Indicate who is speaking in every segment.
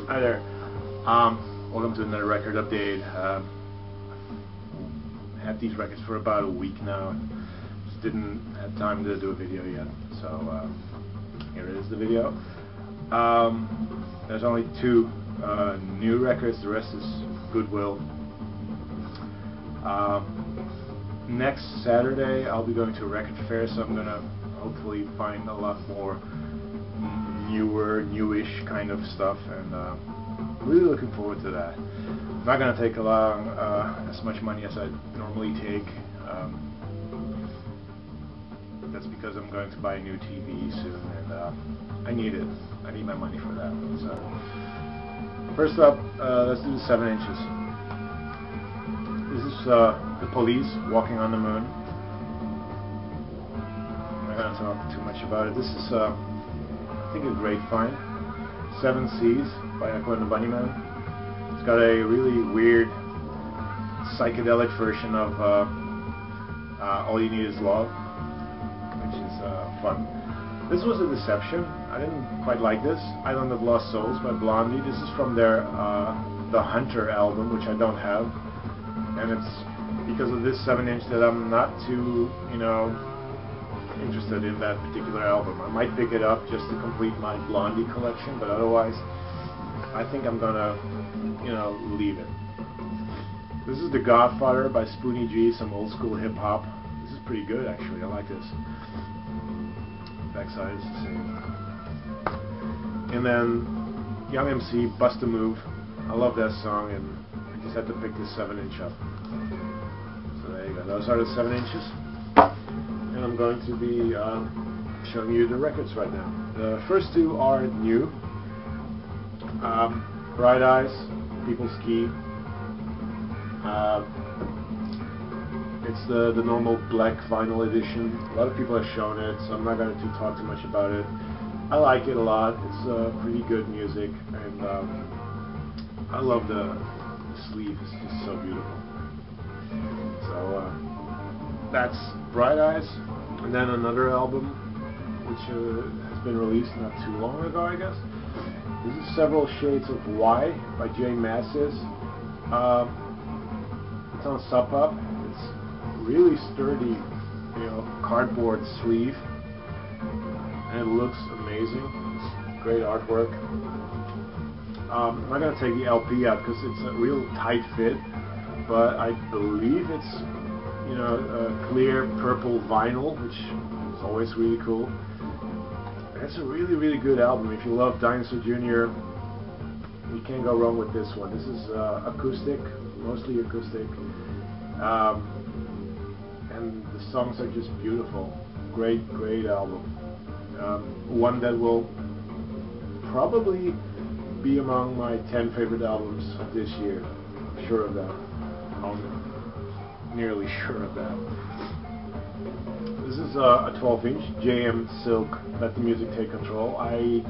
Speaker 1: Hi there. Welcome to another record update. Had these records for about a week now. Just didn't have time to do a video yet. So here is the video. There's only two new records. The rest is Goodwill. Next Saturday I'll be going to a record fair, so I'm gonna hopefully find a lot more newish kind of stuff, and I'm really looking forward to that. I'm not gonna take along as much money as I normally take. That's because I'm going to buy a new TV soon, and I need it. I need my money for that. So first up, let's do the 7 inches. This is the Police, Walking on the Moon. I'm not gonna talk too much about it. This is I think a great find. 7 Seas by Echo and the Bunnymen. It's got a really weird psychedelic version of All You Need Is Love, which is fun. This was a deception. I didn't quite like this. Island of Lost Souls by Blondie. This is from their The Hunter album, which I don't have, and it's because of this 7-inch that I'm not too, interested in that particular album. I might pick it up just to complete my Blondie collection, but otherwise I think I'm gonna leave it. This is The Godfather by Spoonie G, some old school hip hop. This is pretty good actually. I like this. Backside is the same. And then Young MC, Bust a Move. I love that song, and I just had to pick this 7-inch up. So there you go. Those are the 7 inches. And I'm going to be showing you the records right now. The first two are new. Bright Eyes, People's Key. It's the normal black vinyl edition. A lot of people have shown it, so I'm not going to talk too much about it. I like it a lot. It's pretty good music, and I love the sleeve. It's just so beautiful. So that's Bright Eyes. And then another album which has been released not too long ago, I guess. This is Several Shades of Why by Minces. It's on Sub Pop. It's really sturdy, cardboard sleeve, and it looks amazing. It's great artwork. I'm not gonna take the LP out because it's a real tight fit, but I believe it's a clear purple vinyl, which is always really cool. It's a really, really good album. If you love Dinosaur Jr., you can't go wrong with this one. This is acoustic, mostly acoustic, and the songs are just beautiful. Great, great album. One that will probably be among my 10 favorite albums of this year. I'm sure of that. I'm nearly sure of that. This is a 12-inch Jammin Silk, Let the Music Take Control. I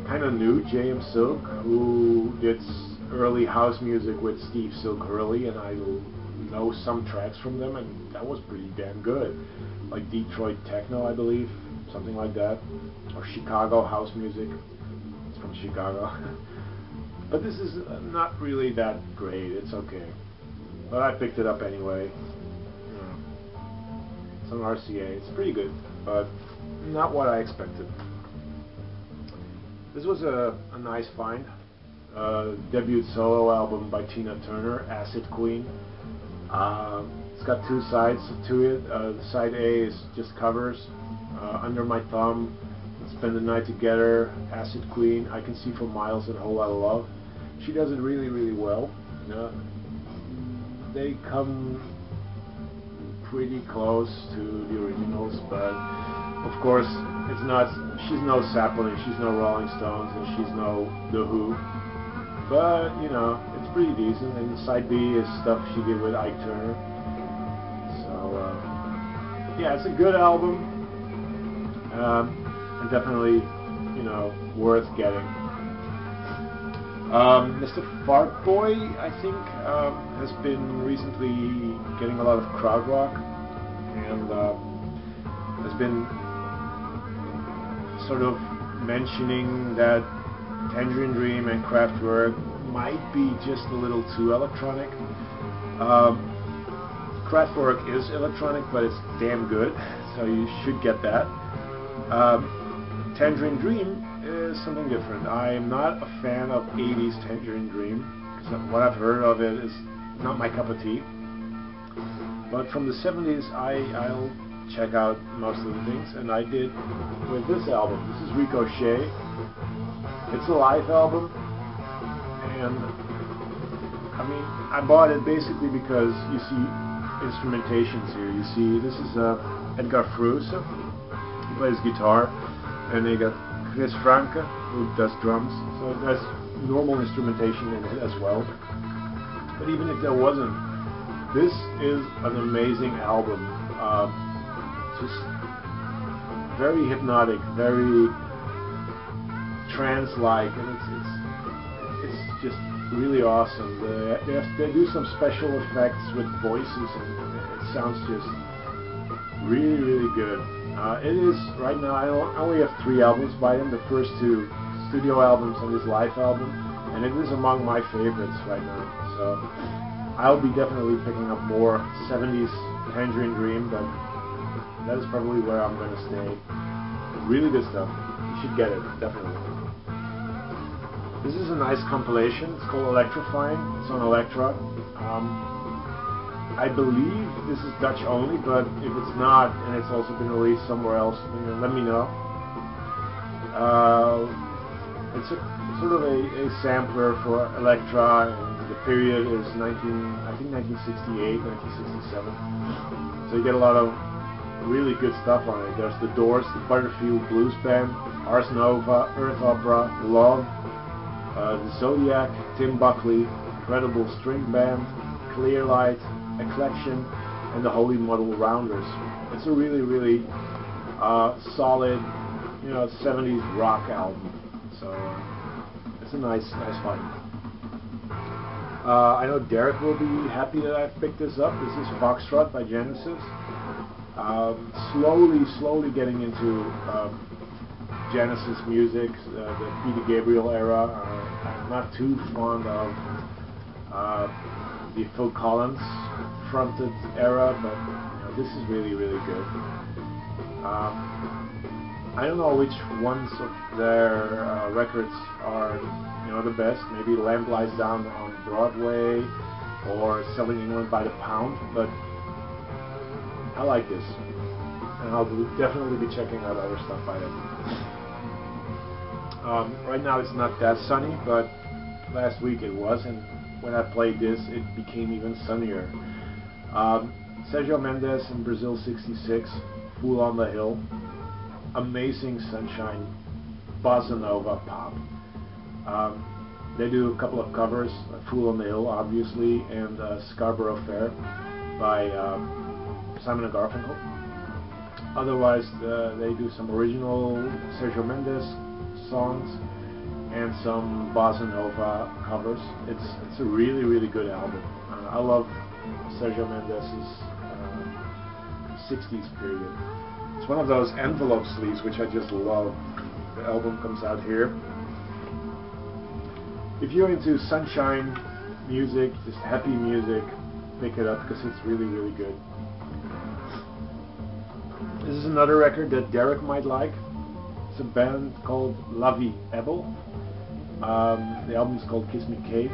Speaker 1: kind of knew Jammin Silk, who did early house music with Steve Silk Hurley, and I know some tracks from them, and that was pretty damn good. Like Detroit Techno, I believe, something like that, or Chicago house music. It's from Chicago. But this is not really that great. It's okay. But I picked it up anyway. It's on RCA. It's pretty good, but not what I expected. This was a nice find. Debut solo album by Tina Turner, Acid Queen. It's got two sides to it. Side A is just covers. Under My Thumb, Spend the Night Together, Acid Queen, I Can See for Miles, and A Whole Lot of Love. She does it really, really well. They come pretty close to the originals, but of course it's not. She's no Zeppelin, she's no Rolling Stones, and she's no The Who. But it's pretty decent. And side B is stuff she did with Ike Turner. So yeah, it's a good album, and definitely worth getting. Mr. Fartboy, I think, has been recently getting a lot of crowd rock, and has been sort of mentioning that Tangerine Dream and Kraftwerk might be just a little too electronic. Kraftwerk is electronic, but it's damn good, so you should get that. Tangerine Dream is something different. I am not a fan of 80s Tangerine Dream, because what I've heard of it is not my cup of tea. But from the 70s, I'll check out most of the things, and I did with this album. This is Ricochet. It's a live album, and I mean, I bought it basically because you see instrumentations here. You see, this is Edgar Fruese, he plays guitar, and they got Chris Franke, who does drums, so there's normal instrumentation in it as well. But even if there wasn't, this is an amazing album. Just very hypnotic, very trance-like, and it's just really awesome. They do some special effects with voices, and it sounds just really, really good. It is, right now, I only have 3 albums by him, the first 2 studio albums and his live album, and it is among my favorites right now. So I'll be definitely picking up more 70s Tangerine Dream, but that is probably where I'm going to stay. Really good stuff. You should get it, definitely. This is a nice compilation. It's called Electrifying. It's on Electra. I believe this is Dutch only, but if it's not, and it's also been released somewhere else, let me know. It's sort of a sampler for Electra, and the period is 1968, 1967. So you get a lot of really good stuff on it. There's The Doors, the Butterfield Blues Band, Ars Nova, Earth Opera, Love, the Zodiac, Tim Buckley, Incredible String Band, Clearlight, Eclection, and the Holy Model Rounders. It's a really, really solid, 70s rock album. So it's a nice find. I know Derek will be happy that I've picked this up. This is Foxtrot by Genesis. Slowly getting into Genesis music, the Peter Gabriel era. I'm not too fond of the Phil Collins fronted era, but this is really, really good. I don't know which ones of their records are the best. Maybe Lamb Lies Down on Broadway or Selling England by the Pound, but I like this, and I'll definitely be checking out other stuff by them. Right now it's not that sunny, but last week it was, and when I played this it became even sunnier. Sergio Mendes in Brazil 66, Fool on the Hill. Amazing sunshine, bossa nova pop. They do a couple of covers, Fool on the Hill obviously, and Scarborough Fair by Simon and Garfunkel. Otherwise, they do some original Sergio Mendes songs and some bossa nova covers. It's a really, really good album. I love Sergio Mendes' 60s period. It's one of those envelope sleeves which I just love. The album comes out here. If you're into sunshine music, just happy music, pick it up because it's really, really good. This is another record that Derek might like. It's a band called Lovey Ebel. The album is called Kiss Me Kate.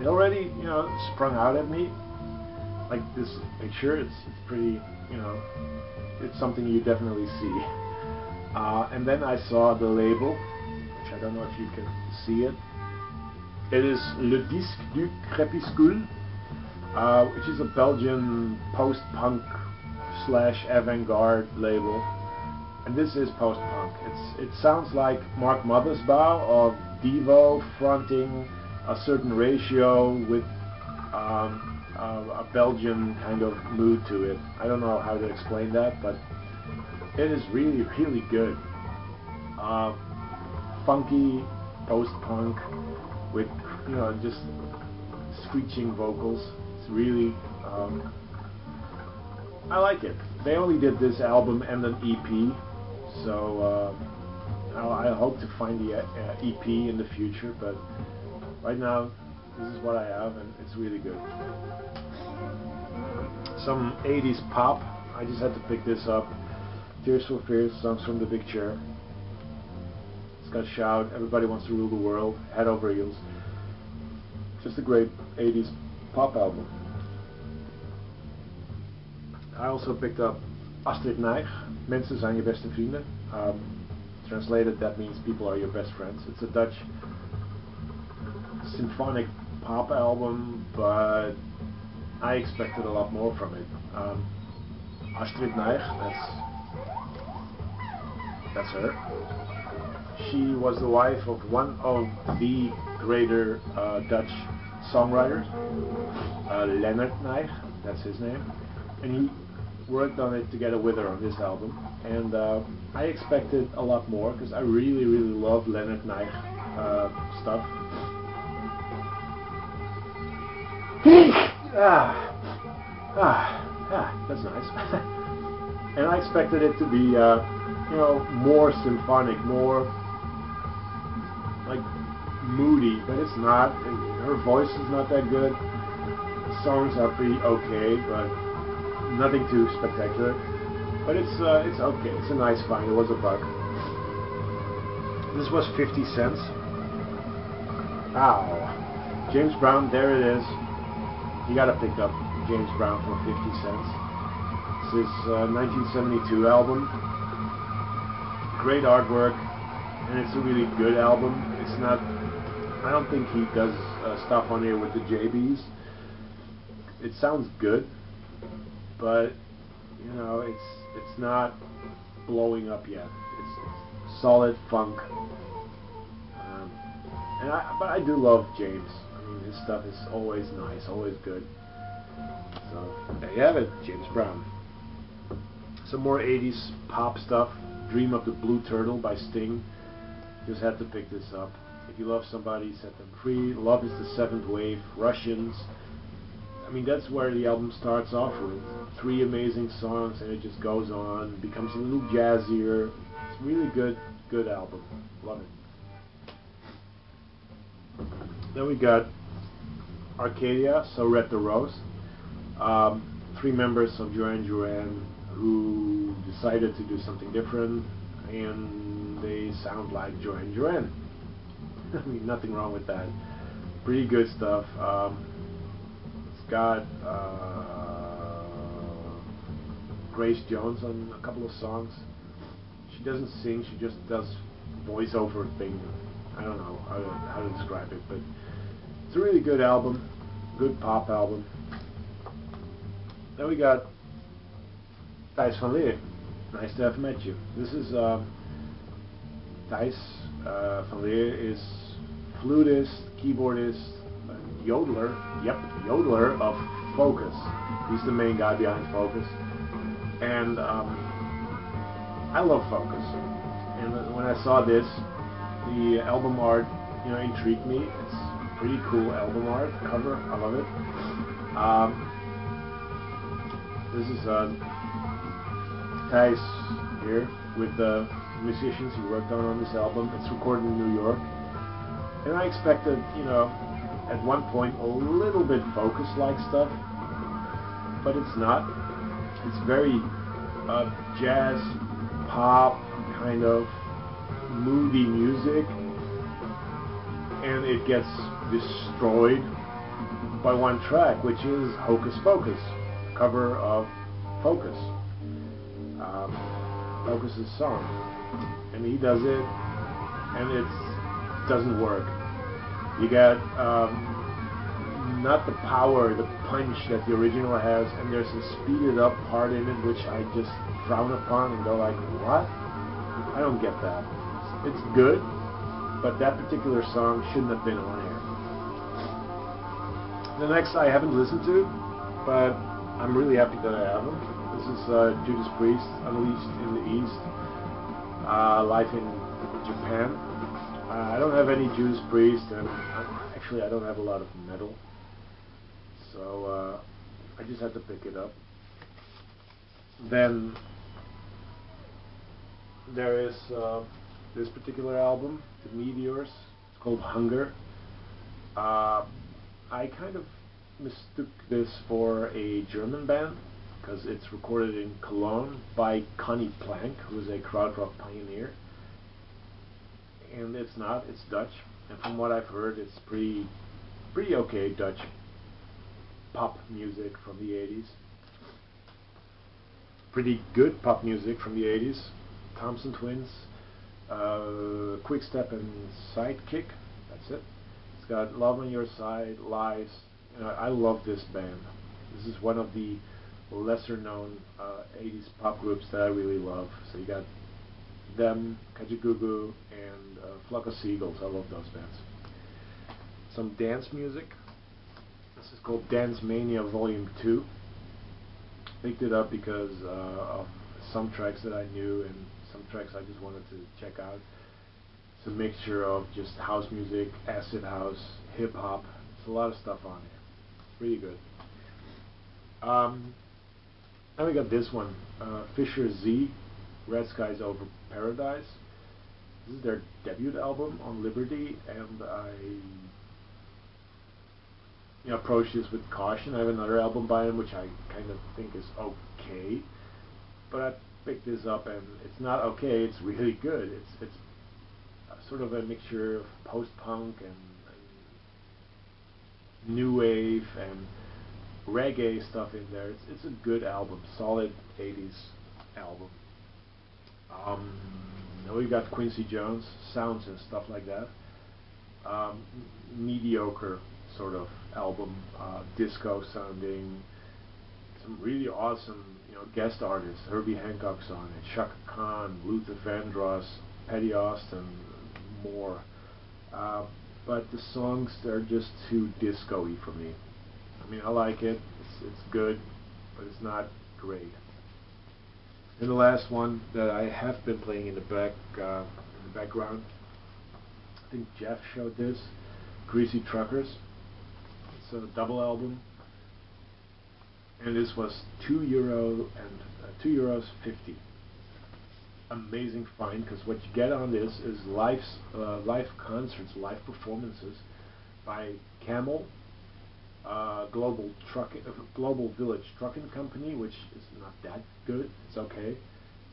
Speaker 1: It already, sprung out at me. Like this picture, it's pretty, it's something you definitely see. And then I saw the label, which I don't know if you can see it. It is Le Disque du Crépuscule, which is a Belgian post-punk / avant-garde label. And this is post-punk. It sounds like Mark Mothersbaugh of Devo fronting a certain ratio with a Belgian kind of mood to it. I don't know how to explain that, but it is really, really good. Funky post-punk with just screeching vocals. It's really I like it. They only did this album and an EP, so I hope to find the EP in the future, but right now this is what I have, and it's really good. Some 80s pop. I just had to pick this up. Tears for Fears, Songs from the Big Chair. It's got Shout, Everybody Wants to Rule the World, Head Over Heels. Just a great 80s pop album. I also picked up Astrid Neig, Minces zijn je beste vrienden. Translated, that means people are your best friends. It's a Dutch symphonic pop album, but I expected a lot more from it. Astrid Neig, that's her. She was the wife of one of the greater Dutch songwriters, Leonard Neig, that's his name, and he worked on it together with her on this album, and I expected a lot more because I really love Leonard Neig stuff. That's nice. And I expected it to be, more symphonic, more like moody, but it's not. Her voice is not that good. The songs are pretty okay, but nothing too spectacular. But it's okay. It's a nice find. It was $1. This was 50 cents. Ow. James Brown, there it is. You gotta pick up James Brown for 50 cents. It's his 1972 album. Great artwork, and it's a really good album. It's not, I don't think he does stuff on here with the JBs. It sounds good, but it's not blowing up yet. It's solid funk, but I do love James. I mean, his stuff is always nice, always good. So there you have it, James Brown. Some more 80s pop stuff. Dream of the Blue Turtle by Sting. Just had to pick this up. If you love somebody, set them free. Love is the Seventh Wave. Russians. I mean, that's where the album starts off with. 3 amazing songs, and it just goes on, becomes a little jazzier. It's really good album. Love it. Then we got Arcadia, So Red the Rose. 3 members of Duran Duran who decided to do something different, and they sound like Duran Duran. I mean, nothing wrong with that. Pretty good stuff. It's got Grace Jones on a couple of songs. She doesn't sing, she just does voiceover thing. I don't know how to describe it, but it's a really good album, good pop album. Then we got Thijs van Leer. Nice to have met you. This is Thijs van Leer is flutist, keyboardist, yodeler. Yep, yodeler of Focus. He's the main guy behind Focus, and I love Focus. And when I saw this, the album art, intrigued me. It's pretty cool album art cover. I love it. This is Thijs here with the musicians he worked on this album. It's recorded in New York, and I expected, at one point a little bit Focus-like stuff, but it's not. It's very jazz, pop, kind of moody music, and it gets destroyed by one track, which is Hocus Pocus, cover of Focus. Focus's song, and he does it, and it doesn't work. You got not the power, the punch that the original has, and there's a speeded up part in it which I just frown upon and go like, what? I don't get that. It's good, but that particular song shouldn't have been on here. The next I haven't listened to, but I'm really happy that I have them. This is Judas Priest, Unleashed in the East, live in Japan. I don't have any Judas Priest, and actually I don't have a lot of metal, so I just had to pick it up. Then there is this particular album, The Meteors. It's called Hunger. I kind of mistook this for a German band because it's recorded in Cologne by Connie Plank, who is a krautrock pioneer. And it's not, it's Dutch. And from what I've heard, it's pretty okay Dutch pop music from the 80s. Pretty good pop music from the 80s. Thompson Twins, Quick Step and Sidekick. That's it. It's got Love on Your Side, Lies. I love this band. This is one of the lesser known 80s pop groups that I really love. So you got them, Kajagoogoo, and Flock of Seagulls. I love those bands. Some dance music. This is called Dance Mania Volume 2. Picked it up because of some tracks that I knew and some tracks I just wanted to check out. It's a mixture of just house music, acid house, hip hop. There's a lot of stuff on here. Really good. Now we got this one, Fisher Z, Red Skies Over Paradise. This is their debut album on Liberty, and I approach this with caution. I have another album by them which I kind of think is okay, but I picked this up and it's not okay, it's really good. It's sort of a mixture of post-punk and new wave and reggae stuff in there. It's a good album, solid 80s album. Now we got Quincy Jones, sounds and stuff like that. Mediocre sort of album, disco sounding. Some really awesome, guest artists. Herbie Hancock's on it, Chaka Khan, Luther Vandross, Patty Austin, more. But the songs are just too disco-y for me. I mean, I like it. It's good, but it's not great. And the last one that I have been playing in the background, I think Jeff showed this, Greasy Truckers. It's a double album, and this was €2.50. Amazing find, because what you get on this is live concerts, live performances by Camel, Global Village Trucking Company, which is not that good. It's okay.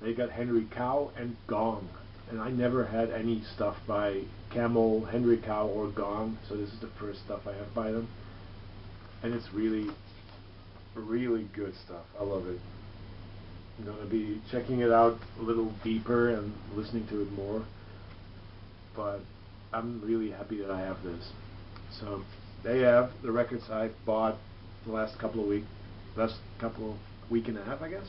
Speaker 1: They got Henry Cow and Gong, and I never had any stuff by Camel, Henry Cow, or Gong, so this is the first stuff I have by them, and it's really, really good stuff. I love it. I'm going to be checking it out a little deeper and listening to it more, but I'm really happy that I have this. So they have the records I've bought the last couple of week and a half, I guess.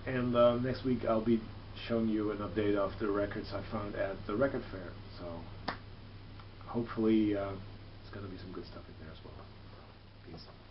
Speaker 1: And next week I'll be showing you an update of the records I found at the record fair. So hopefully it's going to be some good stuff in there as well. Peace.